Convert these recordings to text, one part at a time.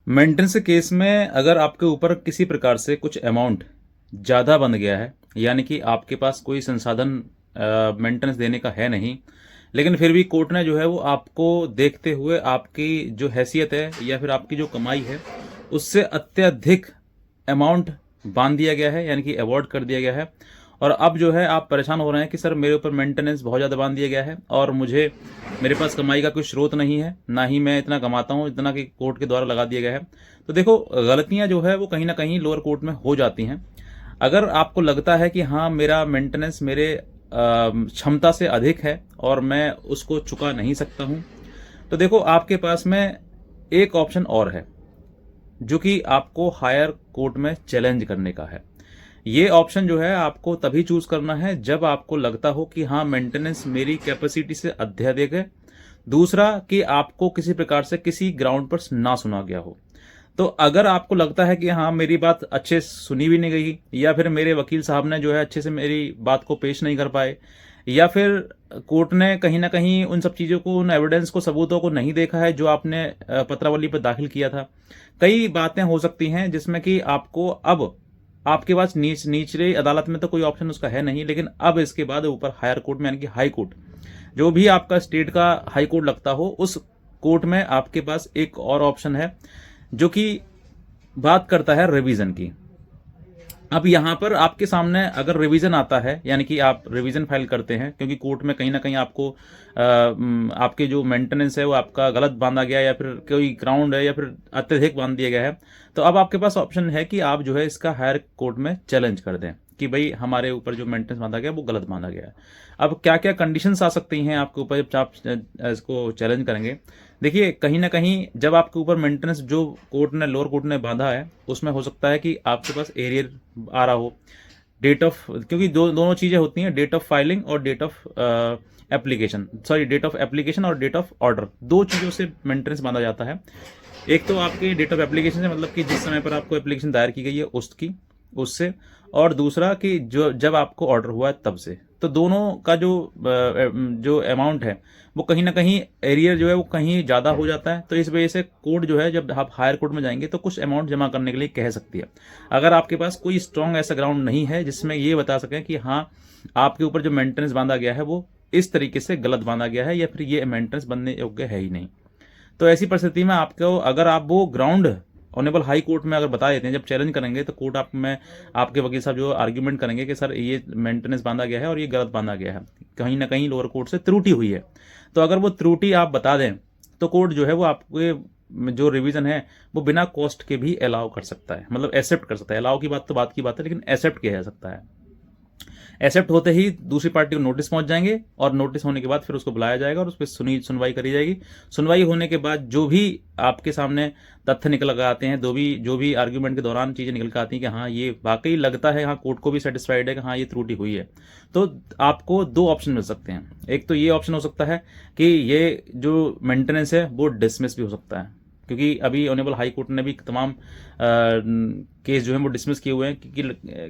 Maintenance के case में अगर आपके ऊपर किसी प्रकार से कुछ अमाउंट ज़्यादा बन गया है, यानी कि आपके पास कोई संसाधन मेंटेनेंस देने का है नहीं, लेकिन फिर भी कोर्ट ने जो है वो आपको देखते हुए आपकी जो हैसियत है या फिर आपकी जो कमाई है उससे अत्यधिक अमाउंट बांध दिया गया है, यानी कि अवॉर्ड कर दिया गया है। और अब जो है आप परेशान हो रहे हैं कि सर मेरे ऊपर मेंटेनेंस बहुत ज़्यादा बांध दिया गया है और मेरे पास कमाई का कोई स्रोत नहीं है, ना ही मैं इतना कमाता हूँ इतना कि कोर्ट के द्वारा लगा दिया गया है। तो देखो, गलतियाँ जो है वो कहीं ना कहीं लोअर कोर्ट में हो जाती हैं। अगर आपको लगता है कि हाँ मेरा मेंटेनेंस मेरे क्षमता से अधिक है और मैं उसको चुका नहीं सकता हूँ, तो देखो आपके पास में एक ऑप्शन और है जो कि आपको हायर कोर्ट में चैलेंज करने का है। ये ऑप्शन जो है आपको तभी चूज करना है जब आपको लगता हो कि हाँ मेंटेनेंस मेरी कैपेसिटी से अत्यधिक है। दूसरा कि आपको किसी प्रकार से किसी ग्राउंड पर ना सुना गया हो। तो अगर आपको लगता है कि हाँ मेरी बात अच्छे से सुनी भी नहीं गई, या फिर मेरे वकील साहब ने जो है अच्छे से मेरी बात को पेश नहीं कर पाए, या फिर कोर्ट ने कहीं ना कहीं उन सब चीज़ों को, उन एविडेंस को, सबूतों को नहीं देखा है जो आपने पत्रावली पर दाखिल किया था। कई बातें हो सकती हैं जिसमें कि आपको अब आपके पास निचले अदालत में तो कोई ऑप्शन उसका है नहीं, लेकिन अब इसके बाद ऊपर हायर कोर्ट में यानी कि हाई कोर्ट, जो भी आपका स्टेट का हाई कोर्ट लगता हो, उस कोर्ट में आपके पास एक और ऑप्शन है जो कि बात करता है रिवीजन की। अब यहाँ पर आपके सामने अगर रिवीजन आता है, यानी कि आप रिवीजन फाइल करते हैं क्योंकि कोर्ट में कहीं ना कहीं आपको आपके जो मेंटेनेंस है वो आपका गलत बांधा गया या फिर कोई ग्राउंड है या फिर अत्यधिक बांध दिया गया है, तो अब आपके पास ऑप्शन है कि आप जो है इसका हायर कोर्ट में चैलेंज कर दें कि भाई हमारे ऊपर जो मेंटेनेंस बांधा गया वो गलत बांधा गया है। अब क्या क्या कंडीशंस आ सकती हैं आपके ऊपर जब आप इसको चैलेंज करेंगे। देखिए, कहीं ना कहीं जब आपके ऊपर मेंटेनेंस जो कोर्ट ने, लोअर कोर्ट ने बांधा है, उसमें हो सकता है कि आपके पास एरियर आ रहा हो, डेट ऑफ, क्योंकि दोनों चीज़ें होती हैं, डेट ऑफ फाइलिंग और date of application, sorry date of application और डेट ऑफ ऑर्डर, दो चीज़ों से मेंटेनेंस बांधा जाता है। एक तो आपके डेट ऑफ एप्लीकेशन से, मतलब कि जिस समय पर आपको एप्लीकेशन दायर की गई है उसकी, उससे, और दूसरा कि जो जब आपको ऑर्डर हुआ है तब से। तो दोनों का जो अमाउंट है वो कहीं ना कहीं एरियर जो है वो कहीं ज़्यादा हो जाता है। तो इस वजह से कोर्ट जो है, जब आप हायर कोर्ट में जाएंगे तो कुछ अमाउंट जमा करने के लिए कह सकती है, अगर आपके पास कोई स्ट्रॉन्ग ऐसा ग्राउंड नहीं है जिसमें ये बता सकें कि हाँ आपके ऊपर जो मेंटेनेंस बांधा गया है वो इस तरीके से गलत बांधा गया है या फिर ये मेंटेनेंस बनने योग्य है ही नहीं। तो ऐसी परिस्थिति में आपको, अगर आप वो ग्राउंड ऑनरेबल हाई कोर्ट में अगर बता देते हैं, जब चैलेंज करेंगे तो कोर्ट आप में आपके वकील साहब जो आर्ग्यूमेंट करेंगे कि सर ये मेंटेनेंस बांधा गया है और ये गलत बांधा गया है, कहीं ना कहीं लोअर कोर्ट से त्रुटि हुई है। तो अगर वो त्रुटि आप बता दें तो कोर्ट जो है वो आपके जो रिवीजन है वो बिना कॉस्ट के भी अलाउ कर सकता है, मतलब एक्सेप्ट कर सकता है। अलाउ की बात तो बात की बात है, लेकिन एक्सेप्ट किया जा सकता है। एक्सेप्ट होते ही दूसरी पार्टी को नोटिस पहुंच जाएंगे और नोटिस होने के बाद फिर उसको बुलाया जाएगा और उस पर सुनवाई करी जाएगी। सुनवाई होने के बाद जो भी आपके सामने तथ्य निकल कर आते हैं, जो भी आर्ग्यूमेंट के दौरान चीज़ें निकल कर आती हैं कि हाँ ये वाकई लगता है, हाँ कोर्ट को भी सेटिस्फाइड है कि हाँ ये त्रुटि हुई है, तो आपको दो ऑप्शन मिल सकते हैं। एक तो ये ऑप्शन हो सकता है कि ये जो मेंटेनेंस है वो डिसमिस भी हो सकता है, क्योंकि अभी ऑनरेबल हाई कोर्ट ने भी तमाम केस जो है वो डिसमिस किए हुए हैं कि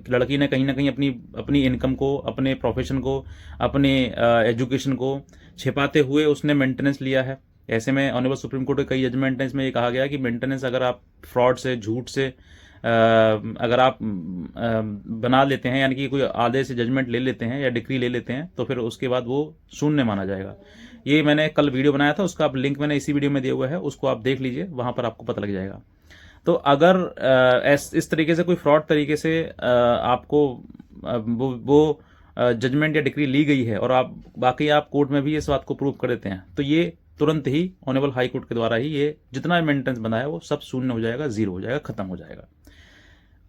लड़की ने कहीं ना कहीं अपनी अपनी इनकम को, अपने प्रोफेशन को, अपने एजुकेशन को छिपाते हुए उसने मेंटेनेंस लिया है। ऐसे में ऑनरेबल सुप्रीम कोर्ट के कई जजमेंट हैं, इसमें ये कहा गया है कि मेंटेनेंस अगर आप फ्रॉड से, झूठ से अगर आप बना लेते हैं, यानी कि कोई आधे से जजमेंट ले लेते हैं या डिक्री ले लेते हैं, तो फिर उसके बाद वो शून्य माना जाएगा। ये मैंने कल वीडियो बनाया था, उसका आप लिंक मैंने इसी वीडियो में दिया हुआ है, उसको आप देख लीजिए, वहाँ पर आपको पता लग जाएगा। तो अगर इस तरीके से कोई फ्रॉड तरीके से आपको वो जजमेंट या डिक्री ली गई है और आप बाकी आप कोर्ट में भी इस बात को प्रूव कर देते हैं, तो ये तुरंत ही ऑनरेबल हाई कोर्ट के द्वारा ही ये जितना मेंटेनेंस बना है वो सब शून्य हो जाएगा, जीरो हो जाएगा, खत्म हो जाएगा।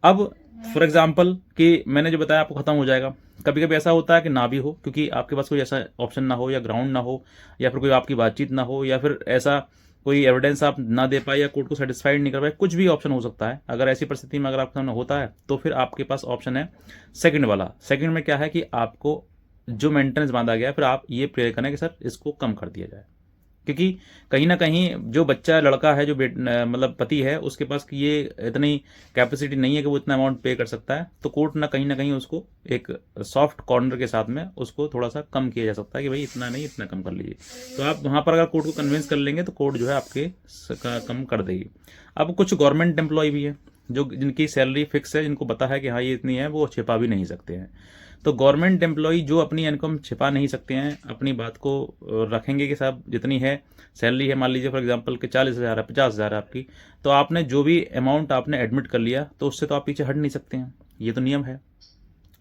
अब फॉर एग्जाम्पल कि मैंने जो बताया आपको खत्म हो जाएगा, कभी कभी ऐसा होता है कि ना भी हो, क्योंकि आपके पास कोई ऐसा ऑप्शन ना हो या ग्राउंड ना हो या फिर कोई आपकी बातचीत ना हो या फिर ऐसा कोई एविडेंस आप ना दे पाए या कोर्ट को सेटिस्फाइड नहीं कर पाए, कुछ भी ऑप्शन हो सकता है। अगर ऐसी परिस्थिति में अगर आपके सामने होता है तो फिर आपके पास ऑप्शन है सेकंड वाला। सेकंड में क्या है कि आपको जो मेंटेनेंस बांधा गया है फिर आप ये प्रेयर करें कि सर इसको कम कर दिया जाए, क्योंकि कहीं ना कहीं जो बच्चा लड़का है, जो मतलब पति है, उसके पास ये इतनी कैपेसिटी नहीं है कि वो इतना अमाउंट पे कर सकता है। तो कोर्ट ना कहीं उसको एक सॉफ्ट कॉर्नर के साथ में उसको थोड़ा सा कम किया जा सकता है कि भाई इतना नहीं, इतना कम कर लीजिए। तो आप वहाँ पर अगर कोर्ट को कन्विंस कर लेंगे तो कोर्ट जो है आपके कम कर देगी। अब कुछ गवर्नमेंट एम्प्लॉय भी है जो जिनकी सैलरी फिक्स है, जिनको पता है कि हाँ ये इतनी है, वो छिपा भी नहीं सकते हैं। तो गवर्नमेंट एम्प्लॉय जो अपनी इनकम छिपा नहीं सकते हैं, अपनी बात को रखेंगे कि साहब जितनी है सैलरी है, मान लीजिए फॉर एग्जांपल कि 40,000 है, 50,000 है आपकी, तो आपने जो भी अमाउंट आपने एडमिट कर लिया तो उससे तो आप पीछे हट नहीं सकते हैं, ये तो नियम है।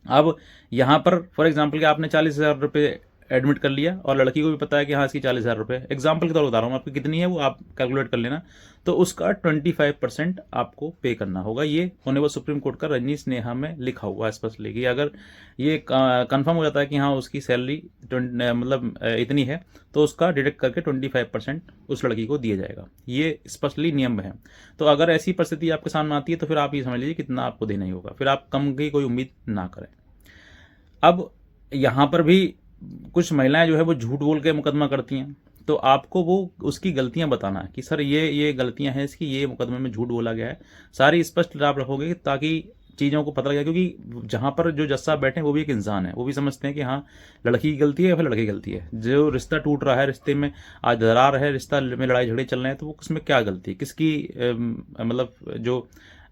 अब यहाँ पर फॉर एग्जांपल कि आपने 40,000 रुपये एडमिट कर लिया और लड़की को भी पता है कि हाँ इसकी 40,000 रुपये, एग्जाम्पल के तौर पर बता रहा हूँ, आपकी कितनी है वो आप कैलकुलेट कर लेना, तो उसका 25% आपको पे करना होगा। ये ऑनरेबल सुप्रीम कोर्ट का रजनीश नेहा में लिखा हुआ स्पष्ट कि अगर ये कंफर्म हो जाता है कि हाँ उसकी सैलरी मतलब इतनी है, तो उसका डिडक्ट करके 25% उस लड़की को दिया जाएगा। ये स्पष्टली नियम है। तो अगर ऐसी परिस्थिति आपके सामने आती है तो फिर आप ये समझ लीजिए कितना आपको देना ही होगा, फिर आप कम की कोई उम्मीद ना करें। अब यहाँ पर भी कुछ महिलाएं जो है वो झूठ बोल के मुकदमा करती हैं, तो आपको वो उसकी गलतियां बताना है कि सर ये गलतियां हैं इसकी, ये मुकदमे में झूठ बोला गया है, सारी स्पष्ट आप रखोगे ताकि चीज़ों को पता लगे। क्योंकि जहाँ पर जो जज साहब बैठे हैं वो भी एक इंसान है, वो भी समझते हैं कि हाँ लड़की की गलती है या फिर लड़के की गलती है। जो रिश्ता टूट रहा है, रिश्ते में आज दरार है, रिश्ता में लड़ाई झगड़े चल रहे हैं, तो वो उसमें क्या गलती, किसकी मतलब जो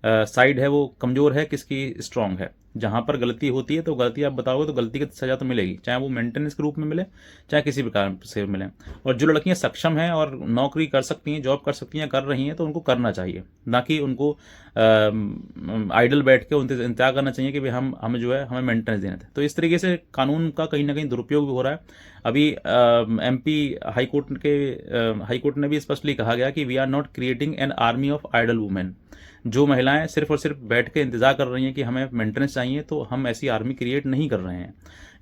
साइड है वो कमज़ोर है, किसकी स्ट्रांग है। जहाँ पर गलती होती है तो गलती आप बताओगे तो गलती की सज़ा तो मिलेगी, चाहे वो मेंटेनेंस के रूप में मिले, चाहे किसी प्रकार से मिले। और जो लड़कियाँ सक्षम हैं और नौकरी कर सकती हैं, जॉब कर सकती हैं, कर रही हैं, तो उनको करना चाहिए, ना कि उनको आइडल बैठ के उनसे इंतजार करना चाहिए कि भाई हमें जो है हमें मेंटेनेंस देना था। तो इस तरीके से कानून का कहीं ना कहीं दुरुपयोग भी हो रहा है। अभी MP हाईकोर्ट ने भी स्पष्टली कहा गया कि we are not creating an army of idle women. जो महिलाएं सिर्फ और सिर्फ बैठ के इंतजार कर रही हैं कि हमें मेंटेनेंस चाहिए, तो हम ऐसी आर्मी क्रिएट नहीं कर रहे हैं।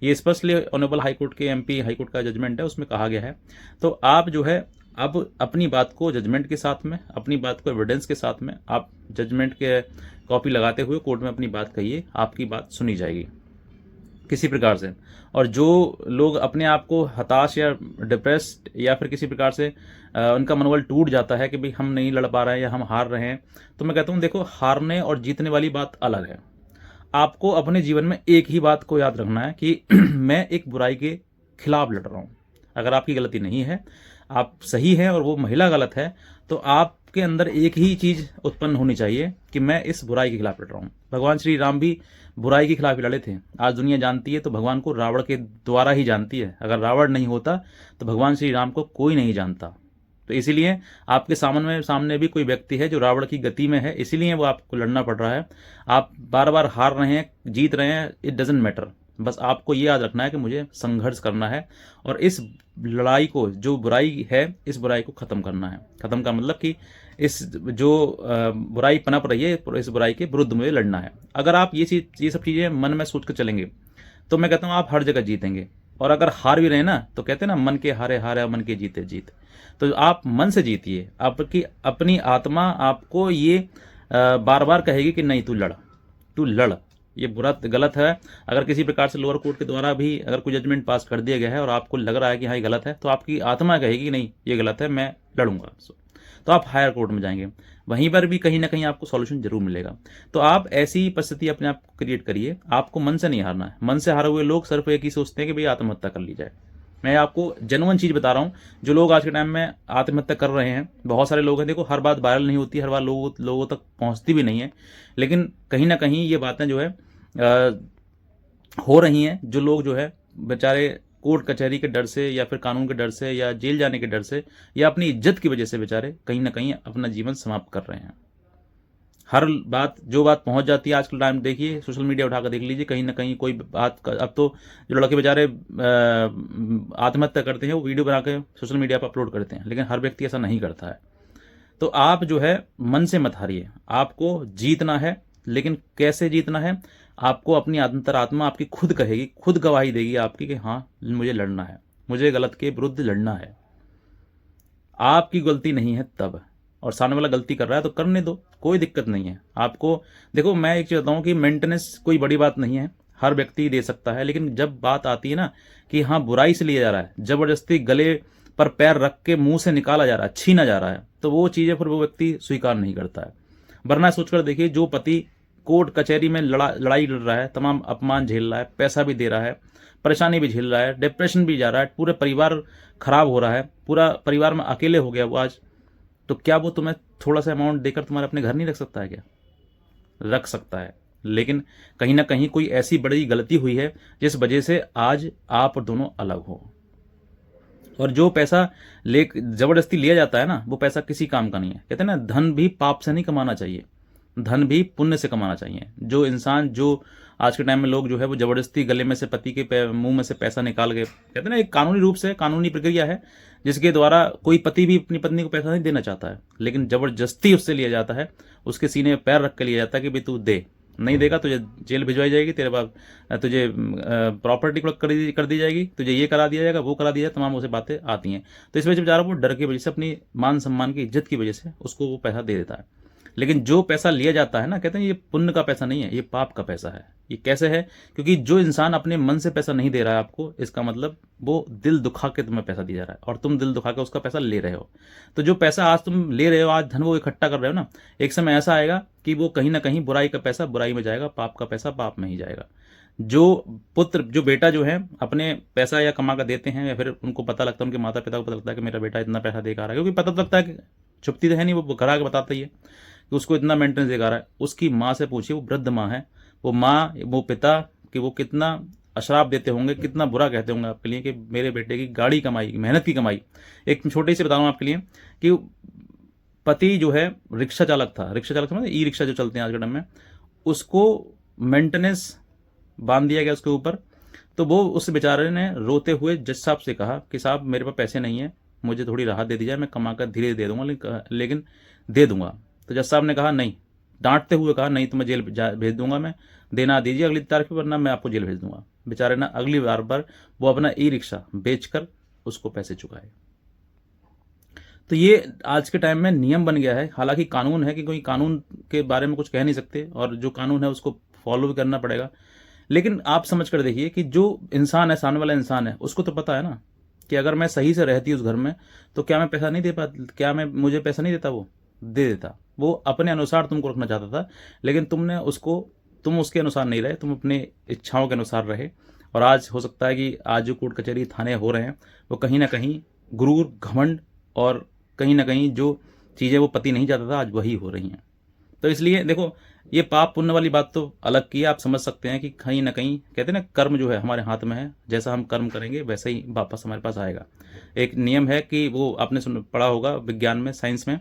ये स्पष्टली ऑनरेबल हाईकोर्ट के MP हाईकोर्ट का जजमेंट है, उसमें कहा गया है। तो आप जो है अब अपनी बात को जजमेंट के साथ में, अपनी बात को एविडेंस के साथ में आप जजमेंट के कॉपी लगाते हुए कोर्ट में अपनी बात कहिए, आपकी बात सुनी जाएगी किसी प्रकार से। और जो लोग अपने आप को हताश या डिप्रेस्ड या फिर किसी प्रकार से उनका मनोबल टूट जाता है कि भाई हम नहीं लड़ पा रहे हैं या हम हार रहे हैं, तो मैं कहता हूँ देखो, हारने और जीतने वाली बात अलग है। आपको अपने जीवन में एक ही बात को याद रखना है कि मैं एक बुराई के खिलाफ लड़ रहा हूँ। अगर आपकी गलती नहीं है, आप सही है और वो महिला गलत है, तो आपके अंदर एक ही चीज़ उत्पन्न होनी चाहिए कि मैं इस बुराई के खिलाफ लड़ रहा हूँ। भगवान श्री राम भी बुराई के खिलाफ लड़े थे। आज दुनिया जानती है तो भगवान को रावण के द्वारा ही जानती है। अगर रावण नहीं होता तो भगवान श्री राम को कोई नहीं जानता। तो इसीलिए आपके सामने भी कोई व्यक्ति है जो रावण की गति में है, इसीलिए वो आपको लड़ना पड़ रहा है। आप बार बार हार रहे हैं, जीत रहे हैं, इट डजेंट मैटर। बस आपको ये याद रखना है कि मुझे संघर्ष करना है और इस लड़ाई को, जो बुराई है, इस बुराई को ख़त्म करना है। ख़त्म का मतलब कि इस जो बुराई पनप रही है, इस बुराई के विरुद्ध मुझे लड़ना है। अगर आप ये सब चीज़ें मन में सोच कर चलेंगे तो मैं कहता हूँ आप हर जगह जीतेंगे। और अगर हार भी रहे ना, तो कहते हैं ना, मन के हारे हारे, मन के जीते जीत। तो आप मन से जीतिए। आपकी अपनी आत्मा आपको ये बार बार कहेगी कि नहीं, तू लड़, ये बुरा गलत है। अगर किसी प्रकार से लोअर कोर्ट के द्वारा भी अगर कोई जजमेंट पास कर दिया गया है और आपको लग रहा है कि हाँ ये गलत है, तो आपकी आत्मा कहेगी नहीं ये गलत है, मैं लड़ूंगा, तो आप हायर कोर्ट में जाएंगे। वहीं पर भी कहीं ना कहीं आपको सॉल्यूशन जरूर मिलेगा। तो आप ऐसी परिस्थिति अपने आप क्रिएट करिए। आपको मन से नहीं हारना है। मन से हारे हुए लोग सिर्फ एक ही सोचते हैं कि भाई आत्महत्या कर ली जाए। मैं आपको जेन्युइन चीज़ बता रहा हूँ। जो लोग आज के टाइम में आत्महत्या कर रहे हैं, बहुत सारे लोग हैं। देखो, हर बात वायरल नहीं होती, हर बार लोगों तक पहुँचती भी नहीं है, लेकिन कहीं ना कहीं ये बातें जो है हो रही हैं। जो लोग जो है बेचारे कोर्ट कचहरी के डर से या फिर कानून के डर से या जेल जाने के डर से या अपनी इज्जत की वजह से बेचारे कहीं ना कहीं अपना जीवन समाप्त कर रहे हैं। हर बात, जो बात पहुंच जाती है आजकल टाइम, देखिए सोशल मीडिया उठाकर देख लीजिए, कहीं ना कहीं कोई बात अब तो जो लड़के बेचारे आत्महत्या करते हैं वो वीडियो बना के सोशल मीडिया पर अपलोड करते हैं, लेकिन हर व्यक्ति ऐसा नहीं करता है। तो आप जो है मन से मत हारिए। आपको जीतना है, लेकिन कैसे जीतना है? आपको अपनी अंतरात्मा आपकी खुद कहेगी, खुद गवाही देगी आपकी कि हाँ मुझे लड़ना है, मुझे गलत के विरुद्ध लड़ना है। आपकी गलती नहीं है तब, और सामने वाला गलती कर रहा है तो करने दो, कोई दिक्कत नहीं है आपको। देखो, मैं एक चीज़ बताऊँ कि मेंटेनेंस कोई बड़ी बात नहीं है, हर व्यक्ति दे सकता है। लेकिन जब बात आती है ना कि हाँ बुराई से लिया जा रहा है, ज़बरदस्ती गले पर पैर रख के मुंह से निकाला जा रहा है, छीना जा रहा है, तो वो चीज़ें फिर वो व्यक्ति स्वीकार नहीं करता है। वरना सोचकर देखिए, जो पति कोर्ट कचहरी में लड़ाई लड़ रहा है, तमाम अपमान झेल रहा है, पैसा भी दे रहा है, परेशानी भी झेल रहा है, डिप्रेशन भी जा रहा है, पूरे परिवार खराब हो रहा है, पूरा परिवार में अकेले हो गया वो आज, तो क्या वो तुम्हें थोड़ा सा अमाउंट देकर तुम्हारे अपने घर नहीं रख सकता है क्या? रख सकता है। लेकिन कहीं ना कहीं कोई ऐसी बड़ी गलती हुई है जिस वजह से आज आप दोनों अलग हो। और जो पैसा ले जबरदस्ती लिया जाता है ना, वो पैसा किसी काम का नहीं है। कहते हैं ना, धन भी पाप से नहीं कमाना चाहिए, धन भी पुण्य से कमाना चाहिए। जो इंसान, जो आज के टाइम में लोग जो है वो जबरदस्ती गले में से पति के मुंह में से पैसा निकाल के, कहते हैं ना, एक कानूनी रूप से कानूनी प्रक्रिया है जिसके द्वारा कोई पति भी अपनी पत्नी को पैसा नहीं देना चाहता है, लेकिन जबरदस्ती उससे लिया जाता है, उसके सीने में पैर रख के लिया जाता है कि भाई तू दे, नहीं देगा तुझे जेल भिजवाई जाएगी, तेरे बाद तुझे प्रॉपर्टी कर दी जाएगी, तुझे ये करा दिया जाएगा, वो करा दिया जाएगा, तमाम उसे बातें आती हैं। तो इस वजह से बेचारा वो डर की वजह से, अपनी मान सम्मान की इज्जत की वजह से उसको वो पैसा दे देता है। लेकिन जो पैसा लिया जाता है ना, कहते हैं ये पुण्य का पैसा नहीं है, ये पाप का पैसा है। ये कैसे है? क्योंकि जो इंसान अपने मन से पैसा नहीं दे रहा है आपको, इसका मतलब वो दिल दुखा के तुम्हें पैसा दिया जा रहा है और तुम दिल दुखा के उसका पैसा ले रहे हो। तो जो पैसा आज तुम ले रहे हो, आज धन वो इकट्ठा कर रहे हो ना, एक समय ऐसा आएगा कि वो कहीं ना कहीं बुराई का पैसा बुराई में जाएगा, पाप का पैसा पाप में ही जाएगा। जो पुत्र, जो बेटा जो है अपने पैसा या कमा कर देते हैं, या फिर उनको पता लगता है, उनके माता पिता को पता लगता है कि मेरा बेटा इतना पैसा दे रहा है, क्योंकि पता तो लगता है कि छुपती तो है नहीं, वो घर आके बताता ही है कि उसको इतना मेंटेनेंस दे रहा है। उसकी माँ से पूछिए, वो वृद्ध माँ है, वो माँ, वो पिता, कि वो कितना अशराप देते होंगे, कितना बुरा कहते होंगे आपके लिए कि मेरे बेटे की गाड़ी कमाई, मेहनत की कमाई। एक छोटी सी बता रहा हूँ आपके लिए कि पति जो है रिक्शा चालक था, रिक्शा चालक समझे, ई रिक्शा जो चलते हैं आज के टाइम में, उसको मेंटेनेंस बांध दिया गया उसके ऊपर। तो वो उस बेचारे ने रोते हुए जज साहब से कहा कि साहब मेरे पास पैसे नहीं है, मुझे थोड़ी राहत दे दी जाए, मैं कमा कर धीरे दे दूंगा, लेकिन दे दूंगा। तो जज साहब ने कहा नहीं, डांटते हुए कहा नहीं, तो मैं जेल भेज दूंगा, मैं देना दीजिए अगली तारीख पर, वरना मैं आपको जेल भेज दूंगा। बेचारे ने अगली बार पर वो अपना ई रिक्शा बेचकर उसको पैसे चुकाए। तो ये आज के टाइम में नियम बन गया है। हालांकि कानून है कि कोई कानून के बारे में कुछ कह नहीं सकते, और जो कानून है उसको फॉलो भी करना पड़ेगा। लेकिन आप समझ कर देखिए कि जो इंसान है, सामने वाला इंसान है, उसको तो पता है ना कि अगर मैं सही से रहती उस घर में तो क्या मैं पैसा नहीं दे पाती, क्या मैं मुझे पैसा नहीं देता, वो दे देता। वो अपने अनुसार तुमको रखना चाहता था, लेकिन तुम उसके अनुसार नहीं रहे, तुम अपनी इच्छाओं के अनुसार रहे। और आज हो सकता है कि आज जो कोर्ट कचहरी थाने हो रहे हैं, वो कहीं ना कहीं गुरूर, घमंड, और कहीं ना कहीं जो चीज़ें वो पति नहीं चाहता था, आज वही हो रही हैं। तो इसलिए देखो, ये पाप पुण्य वाली बात तो अलग की है। आप समझ सकते हैं कि कहीं ना कहीं, कहते हैं ना, कर्म जो है हमारे हाथ में है, जैसा हम कर्म करेंगे वैसे ही वापस हमारे पास आएगा। एक नियम है कि वो आपने पढ़ा होगा विज्ञान में, साइंस में,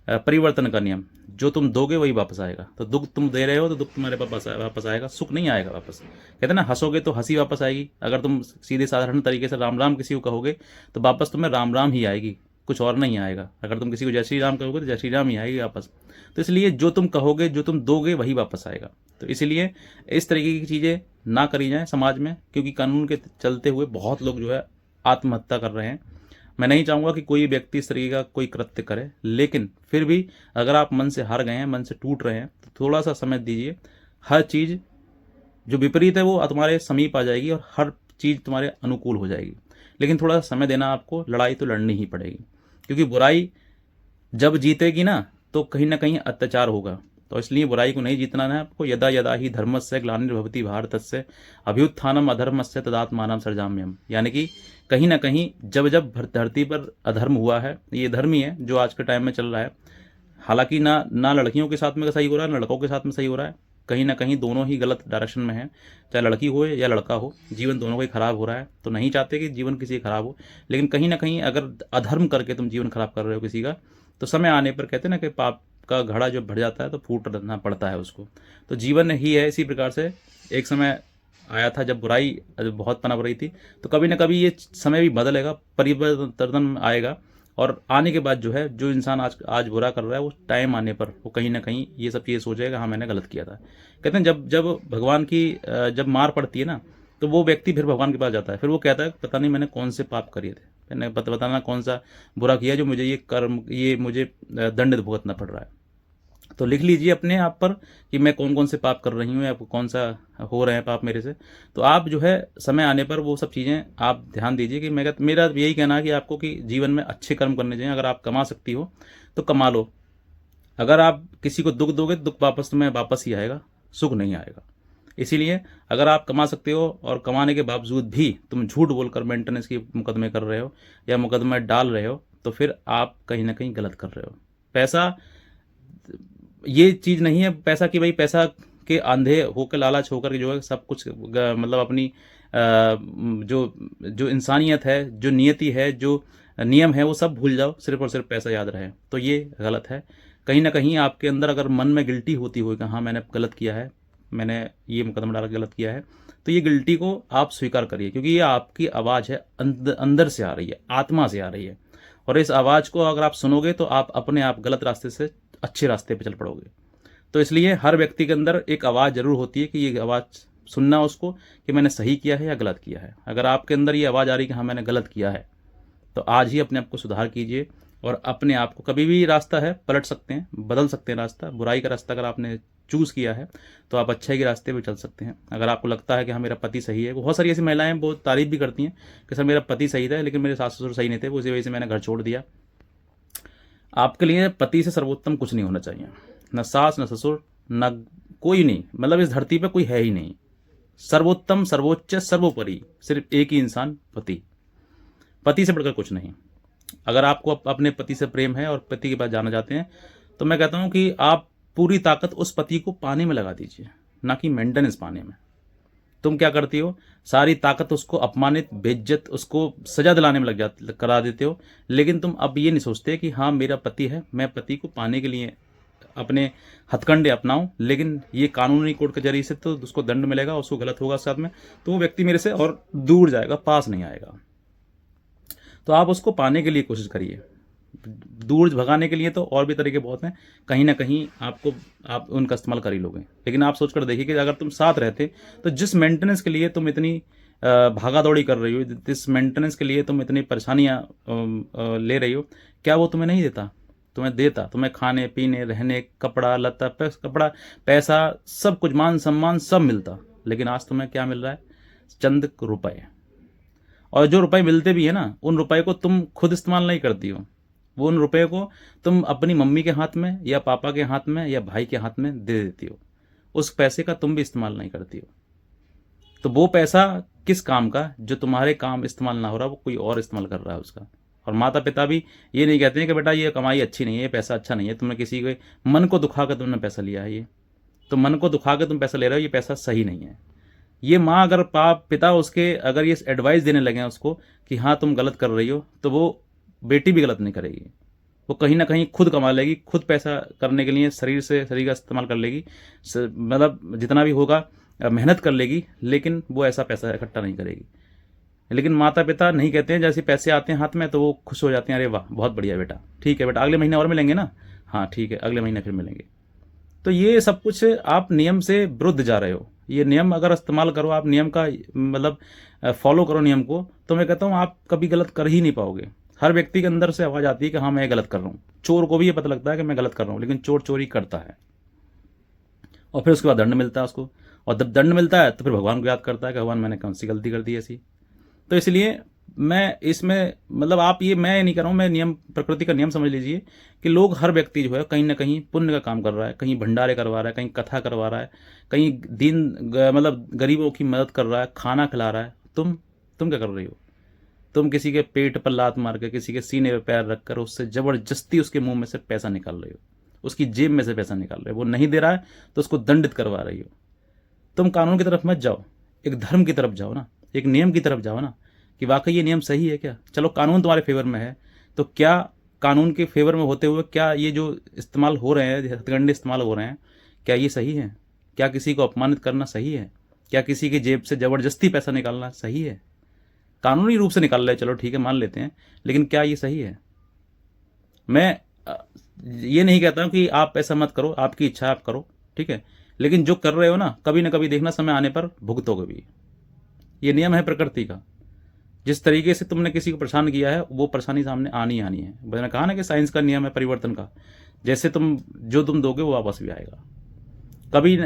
परिवर्तन का नियम, जो तुम दोगे वही वापस आएगा। तो दुख तुम दे रहे हो तो दुख तुम्हारे पास वापस आएगा, सुख नहीं आएगा वापस। कहते हैं ना, हंसोगे तो हंसी वापस आएगी। अगर तुम सीधे साधारण तरीके से राम राम किसी को कहोगे तो वापस तुम्हें राम राम ही आएगी, कुछ और नहीं आएगा। अगर तुम किसी को जय श्री राम कहोगे तो जय श्री राम ही आएगी वापस। तो इसलिए जो तुम कहोगे, जो तुम दोगे, वही वापस आएगा। तो इसलिए इस तरीके की चीज़ें ना करी जाएं समाज में, क्योंकि कानून के चलते हुए बहुत लोग जो है आत्महत्या कर रहे हैं। मैं नहीं चाहूँगा कि कोई व्यक्ति इस तरीके का कोई कृत्य करे, लेकिन फिर भी अगर आप मन से हार गए हैं, मन से टूट रहे हैं, तो थोड़ा सा समय दीजिए। हर चीज़ जो विपरीत है वो तुम्हारे समीप आ जाएगी और हर चीज़ तुम्हारे अनुकूल हो जाएगी। लेकिन थोड़ा सा समय देना आपको, लड़ाई तो लड़नी ही पड़ेगी, क्योंकि बुराई जब जीतेगी ना तो कहीं ना कहीं अत्याचार होगा। तो इसलिए बुराई को नहीं जीतना है आपको। यदा यदा ही धर्मस्य ग्लानिर्भवति भारतस्य अभ्युत्थानम अधर्मस्य तदात्मानं सृजाम्यहम्। यानी कि कहीं ना कहीं जब जब धरती पर अधर्म हुआ है, ये धर्म ही है जो आज के टाइम में चल रहा है। हालांकि ना लड़कियों के साथ में सही हो रहा है, ना लड़कों के साथ में सही हो रहा है, कहीं ना कहीं दोनों ही गलत डायरेक्शन में है। चाहे लड़की हो या लड़का हो, जीवन दोनों का ही खराब हो रहा है। तो नहीं चाहते कि जीवन किसी का खराब हो, लेकिन कहीं ना कहीं अगर अधर्म करके तुम जीवन खराब कर रहे हो किसी का, तो समय आने पर कहते हैं ना कि पाप का घड़ा जो भर जाता है तो फूटना पड़ता है उसको। तो जीवन ही है इसी प्रकार से। एक समय आया था जब बुराई बहुत पनप रही थी, तो कभी ना कभी ये समय भी बदलेगा, परिवर्तन आएगा। और आने के बाद जो है, जो इंसान आज बुरा कर रहा है, वो टाइम आने पर वो कहीं ना कहीं ये सब चीज़ें सोचेगा, हाँ मैंने गलत किया था। कहते हैं जब भगवान की जब मार पड़ती है ना, तो वो व्यक्ति फिर भगवान के पास जाता है, फिर वो कहता है पता नहीं मैंने कौन से पाप करे थे, मैंने बताना कौन सा बुरा किया जो मुझे ये मुझे दंड भुगतना पड़ रहा है। तो लिख लीजिए अपने आप पर कि मैं कौन कौन से पाप कर रही हूँ या कौन सा हो रहे हैं पाप मेरे से। तो आप जो है समय आने पर वो सब चीज़ें आप ध्यान दीजिए कि मेरा यही कहना है कि आपको कि जीवन में अच्छे कर्म करने चाहिए। अगर आप कमा सकती हो तो कमा लो। अगर आप किसी को दुख दोगे तो दुख वापस तुम्हें वापस ही आएगा, सुख नहीं आएगा। इसीलिए अगर आप कमा सकते हो और कमाने के बावजूद भी तुम झूठ बोलकर मेंटेनेंस के मुकदमे कर रहे हो या मुकदमे डाल रहे हो, तो फिर आप कहीं ना कहीं गलत कर रहे हो। पैसा ये चीज़ नहीं है पैसा कि भाई पैसा के अंधे होकर लालच होकर के जो है सब कुछ मतलब अपनी जो जो इंसानियत है, जो नियति है, जो नियम है वो सब भूल जाओ, सिर्फ और सिर्फ पैसा याद रहे, तो ये गलत है। कहीं ना कहीं आपके अंदर अगर मन में गिल्टी होती हो कि हाँ मैंने गलत किया है, मैंने ये मुकदमा डाला गलत किया है, तो ये गिल्टी को आप स्वीकार करिए, क्योंकि ये आपकी आवाज़ है, अंदर से आ रही है, आत्मा से आ रही है। और इस आवाज़ को अगर आप सुनोगे तो आप अपने आप गलत रास्ते से अच्छे रास्ते पे चल पड़ोगे। तो इसलिए हर व्यक्ति के अंदर एक आवाज़ ज़रूर होती है कि ये आवाज़ सुनना उसको कि मैंने सही किया है या गलत किया है। अगर आपके अंदर ये आवाज़ आ रही कि हाँ मैंने गलत किया है, तो आज ही अपने आप को सुधार कीजिए। और अपने आप को, कभी भी रास्ता है, पलट सकते हैं, बदल सकते हैं रास्ता। बुराई का रास्ता अगर आपने चूज़ किया है तो आप अच्छाई के रास्ते पे चल सकते हैं। अगर आपको लगता है कि हाँ मेरा पति सही है, बहुत सारी ऐसी महिलाएं बहुत तारीफ भी करती हैं कि सर मेरा पति सही था लेकिन मेरे सास ससुर सही नहीं थे, उसी वजह से मैंने घर छोड़ दिया। आपके लिए पति से सर्वोत्तम कुछ नहीं होना चाहिए, न सास न ससुर न कोई नहीं, मतलब इस धरती पे कोई है ही नहीं। सर्वोत्तम, सर्वोच्च, सर्वोपरि सिर्फ एक ही इंसान, पति। पति से बढ़कर कुछ नहीं। अगर आपको अपने पति से प्रेम है और पति के पास जाना चाहते हैं, तो मैं कहता हूं कि आप पूरी ताकत उस पति को पाने में लगा दीजिए, ना कि मेंटेनेंस पाने में। तुम क्या करती हो, सारी ताकत उसको अपमानित, बेइज्जत, उसको सजा दिलाने में करा देते हो। लेकिन तुम अब ये नहीं सोचते कि हाँ मेरा पति है, मैं पति को पाने के लिए अपने हथकंडे अपनाऊं, लेकिन ये कानूनी कोर्ट के जरिए से तो उसको दंड मिलेगा, उसको गलत होगा साथ में, तो वो व्यक्ति मेरे से और दूर जाएगा, पास नहीं आएगा। तो आप उसको पाने के लिए कोशिश करिए। दूर भगाने के लिए तो और भी तरीके बहुत हैं, कहीं ना कहीं आप उनका इस्तेमाल कर ही लोगे। लेकिन आप सोच कर देखिए कि अगर तुम साथ रहते तो जिस मेंटेनेंस के लिए तुम इतनी भागा दौड़ी कर रही हो, जिस मेंटेनेंस के लिए तुम इतनी परेशानियां ले रही हो, क्या वो तुम्हें नहीं देता? तुम्हें देता। तुम्हें खाने पीने, रहने, कपड़ा लत्ता, पैसा, सब कुछ, मान सम्मान सब मिलता। लेकिन आज तुम्हें क्या मिल रहा है? चंद रुपए। और जो रुपए मिलते भी है ना, उन रुपए को तुम खुद इस्तेमाल नहीं करती हो। वो उन रुपए को तुम अपनी मम्मी के हाथ में या पापा के हाथ में या भाई के हाथ में दे देती हो। उस पैसे का तुम भी इस्तेमाल नहीं करती हो। तो वो पैसा किस काम का, जो तुम्हारे काम इस्तेमाल ना हो रहा, वो कोई और इस्तेमाल कर रहा है उसका। और माता पिता भी ये नहीं कहते हैं कि बेटा ये कमाई अच्छी नहीं है, ये पैसा अच्छा नहीं है, तुमने किसी के मन को दुखा कर तुमने पैसा लिया है। ये तो मन को दुखा कर तुम पैसा ले रहे हो, ये पैसा सही नहीं है। ये माँ अगर पिता उसके अगर ये एडवाइस देने लगे हैं उसको कि हाँ तुम गलत कर रही हो, तो वो बेटी भी गलत नहीं करेगी। वो कहीं ना कहीं खुद कमा लेगी, खुद पैसा करने के लिए शरीर का इस्तेमाल कर लेगी, मतलब जितना भी होगा मेहनत कर लेगी, लेकिन वो ऐसा पैसा इकट्ठा नहीं करेगी। लेकिन माता पिता नहीं कहते हैं, जैसे पैसे आते हैं हाथ में तो वो खुश हो जाते हैं, अरे वाह बहुत बढ़िया बेटा, ठीक है बेटा अगले महीने और मिलेंगे ना, हाँ ठीक है अगले महीने फिर मिलेंगे। तो ये सब कुछ आप नियम से विरुद्ध जा रहे हो। ये नियम अगर इस्तेमाल करो, आप नियम का मतलब फॉलो करो नियम को, तो मैं कहता हूँ आप कभी गलत कर ही नहीं पाओगे। हर व्यक्ति के अंदर से आवाज़ आती है कि हाँ मैं गलत कर रहा हूँ। चोर को भी ये पता लगता है कि मैं गलत कर रहा हूँ, लेकिन चोर चोरी करता है और फिर उसके बाद दंड मिलता है उसको। और जब दंड मिलता है तो फिर भगवान को याद करता है कि भगवान मैंने कौन सी गलती कर दी ऐसी। तो इसलिए मैं इसमें मतलब आप ये मैं नहीं कर रहा हूँ, मैं नियम, प्रकृति का नियम समझ लीजिए कि लोग, हर व्यक्ति जो है कहीं ना कहीं पुण्य का काम कर रहा है, कहीं भंडारे करवा रहा है, कहीं कथा करवा रहा है, कहीं मतलब गरीबों की मदद कर रहा है, खाना खिला रहा है। तुम क्या कर रही हो? तुम किसी के पेट पर लात मार के, किसी के सीने पर पैर रखकर उससे जबरदस्ती उसके मुंह में से पैसा निकाल रही हो, उसकी जेब में से पैसा निकाल रहे हो। वो नहीं दे रहा है तो उसको दंडित करवा रही हो। तुम कानून की तरफ मत जाओ, एक धर्म की तरफ जाओ ना, एक नियम की तरफ जाओ ना, कि वाकई ये नियम सही है क्या। चलो कानून तुम्हारे फेवर में है, तो क्या कानून के फेवर में होते हुए क्या ये जो इस्तेमाल हो रहे हैं, हथकंडे इस्तेमाल हो रहे हैं, क्या ये सही है? क्या किसी को अपमानित करना सही है? क्या किसी की जेब से ज़बरदस्ती पैसा निकालना सही है? कानूनी रूप से निकाल रहे, चलो ठीक है मान लेते हैं, लेकिन क्या ये सही है? मैं ये नहीं कहता हूँ कि आप ऐसा मत करो, आपकी इच्छा आप करो, ठीक है, लेकिन जो कर रहे हो ना कभी देखना समय आने पर भुगतोगे भी। ये नियम है प्रकृति का। जिस तरीके से तुमने किसी को परेशान किया है वो परेशानी सामने आनी ही आनी है। मैंने कहा ना कि साइंस का नियम है परिवर्तन का, जैसे जो तुम दोगे वो वापस भी आएगा। कभी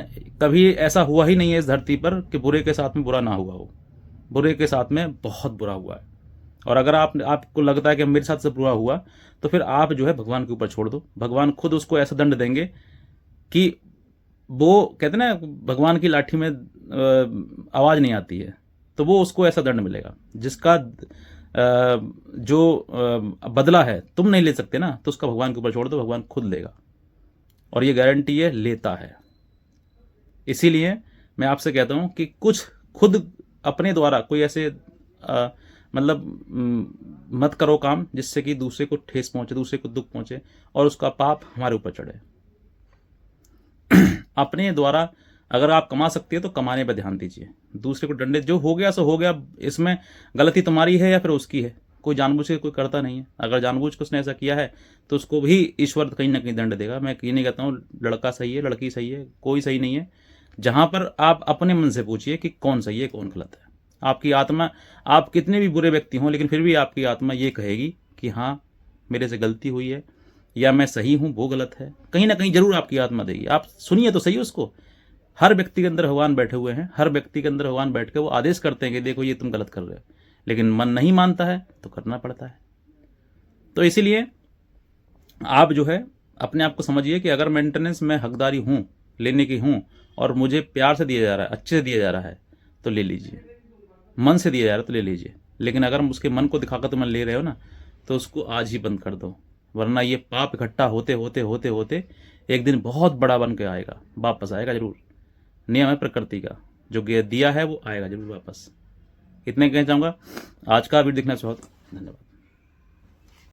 कभी ऐसा हुआ ही नहीं है इस धरती पर कि बुरे के साथ में बुरा ना हुआ हो, बुरे के साथ में बहुत बुरा हुआ है। और अगर आपको लगता है कि मेरे साथ से बुरा हुआ, तो फिर आप जो है भगवान के ऊपर छोड़ दो। भगवान खुद उसको ऐसा दंड देंगे कि वो कहते ना भगवान की लाठी में आवाज़ नहीं आती है, तो वो उसको ऐसा दंड मिलेगा जिसका जो बदला है तुम नहीं ले सकते ना, तो उसका भगवान के ऊपर छोड़ दो, भगवान खुद लेगा। और ये गारंटी है, लेता है। इसीलिए मैं आपसे कहता हूँ कि कुछ खुद अपने द्वारा कोई ऐसे मत करो काम जिससे कि दूसरे को ठेस पहुंचे, दूसरे को दुख पहुंचे और उसका पाप हमारे ऊपर चढ़े। अपने द्वारा अगर आप कमा सकते हो तो कमाने पर ध्यान दीजिए, दूसरे को डंडे, जो हो गया सो हो गया। इसमें गलती तुम्हारी है या फिर उसकी है, कोई जानबूझ के कोई करता नहीं है। अगर जानबूझ के उसने ऐसा किया है तो उसको भी ईश्वर कहीं ना कहीं दंड देगा। मैं ये नहीं कहता हूँ लड़का सही है लड़की सही है, कोई सही नहीं है। जहाँ पर आप अपने मन से पूछिए कि कौन सही है कौन गलत है। आपकी आत्मा, आप कितने भी बुरे व्यक्ति हों लेकिन फिर भी आपकी आत्मा ये कहेगी कि हाँ मेरे से गलती हुई है या मैं सही हूँ वो गलत है, कहीं ना कहीं जरूर आपकी आत्मा देगी। आप सुनिए तो सही उसको। हर व्यक्ति के अंदर भगवान बैठे हुए हैं, हर व्यक्ति के अंदर भगवान बैठ के वो आदेश करते हैं कि देखो ये तुम गलत कर रहे हो, लेकिन मन नहीं मानता है तो करना पड़ता है। तो इसीलिए आप जो है अपने आप को समझिए कि अगर मेंटेनेंस में हकदारी हूँ, लेने की हूँ और मुझे प्यार से दिया जा रहा है, अच्छे से दिया जा रहा है तो ले लीजिए, मन से दिया जा रहा है तो ले लीजिए। लेकिन अगर हम उसके मन को दिखाकर तुम ले रहे हो ना, तो उसको आज ही बंद कर दो, वरना ये पाप इकट्ठा होते होते होते होते एक दिन बहुत बड़ा बन के आएगा, वापस आएगा जरूर। नियम है प्रकृति का, जो दिया है वो आएगा जरूर वापस। इतने कहना चाहूँगा। आज का वीडियो देखने से बहुत धन्यवाद।